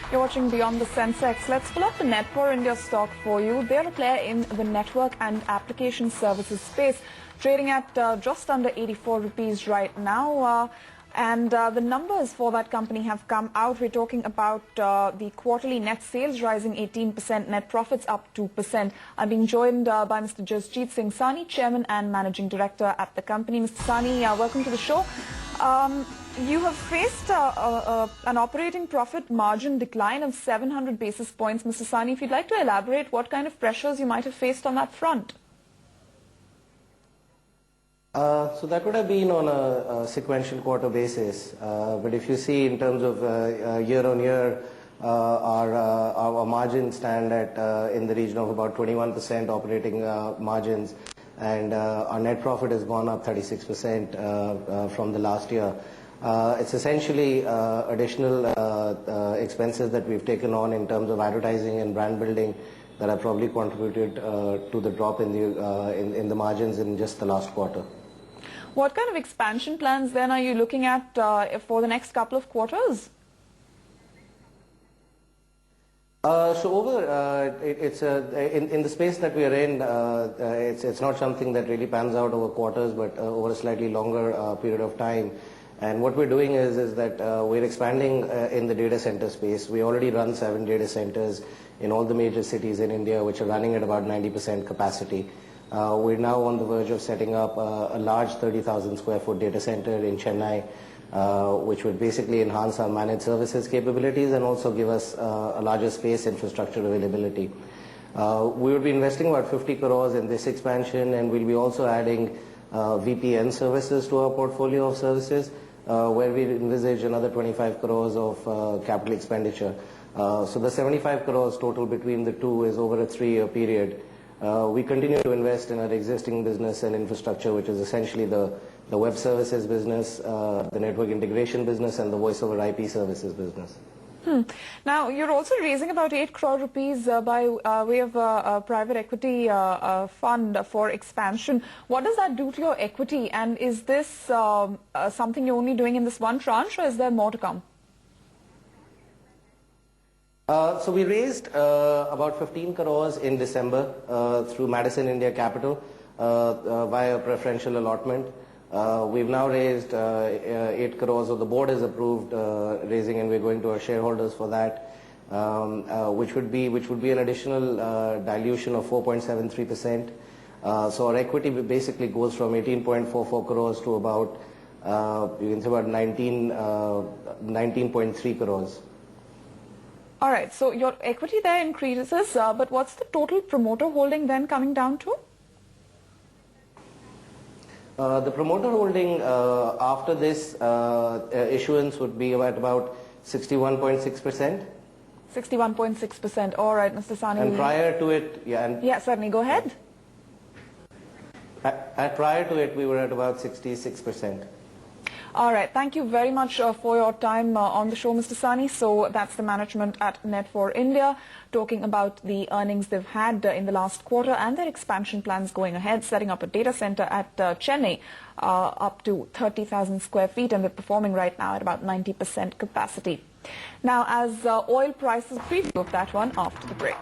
You're watching Beyond the Sensex. Let's pull up the Network India stock for you. They're a player in the network and application services space, trading at just under 84 rupees right now. And the numbers for that company have come out. We're talking about the quarterly net sales rising 18%, net profits up 2%. I'm being joined by Mr. Jasjeet Singh Sani, Chairman and Managing Director at the company. Mr. Sani, welcome to the show. You have faced an operating profit margin decline of 700 basis points. Mr. Sani, if you'd like to elaborate what kind of pressures you might have faced on that front. So that would have been on a sequential quarter basis. But if you see in terms of year on year, our margins stand at in the region of about 21% operating margins, and our net profit has gone up 36% from the last year. It's essentially additional expenses that we've taken on in terms of advertising and brand building that have probably contributed to the drop in the margins in just the last quarter. What kind of expansion plans then are you looking at for the next couple of quarters? In the space that we are in, it's not something that really pans out over quarters, but over a slightly longer period of time. And what we're doing is that we're expanding in the data center space. We already run 7 data centers in all the major cities in India, which are running at about 90% capacity. We're now on the verge of setting up a large 30,000 square foot data center in Chennai, which would basically enhance our managed services capabilities and also give us a larger space infrastructure availability. We will be investing about 50 crores in this expansion, and we'll be also adding VPN services to our portfolio of services, where we envisage another 25 crores of capital expenditure. So the 75 crores total between the two is over a 3-year period. We continue to invest in our existing business and infrastructure, which is essentially the web services business, the network integration business, and the voice over IP services business. Now, you're also raising about 8 crore rupees by way of a private equity fund for expansion. What does that do to your equity? And is this something you're only doing in this one tranche, or is there more to come? So we raised about 15 crores in December through Madison India Capital via preferential allotment. We've now raised 8 crores, or the board has approved raising, and we're going to our shareholders for that, which would be an additional dilution of 4.73%. So our equity basically goes from 18.44 crores to about you can say about 19.3 crores. All right, so your equity there increases, but what's the total promoter holding then coming down to? The promoter holding after this issuance would be at about 61.6%. 61.6%. All right, Mr. Sani. And prior to it, yeah, certainly. Go ahead. Prior to it, we were at about 66%. All right. Thank you very much for your time on the show, Mr. Sani. So that's the management at Net4 India talking about the earnings they've had in the last quarter and their expansion plans going ahead, setting up a data center at Chennai up to 30,000 square feet, and they're performing right now at about 90% capacity. Now, as oil prices, preview of that one after the break.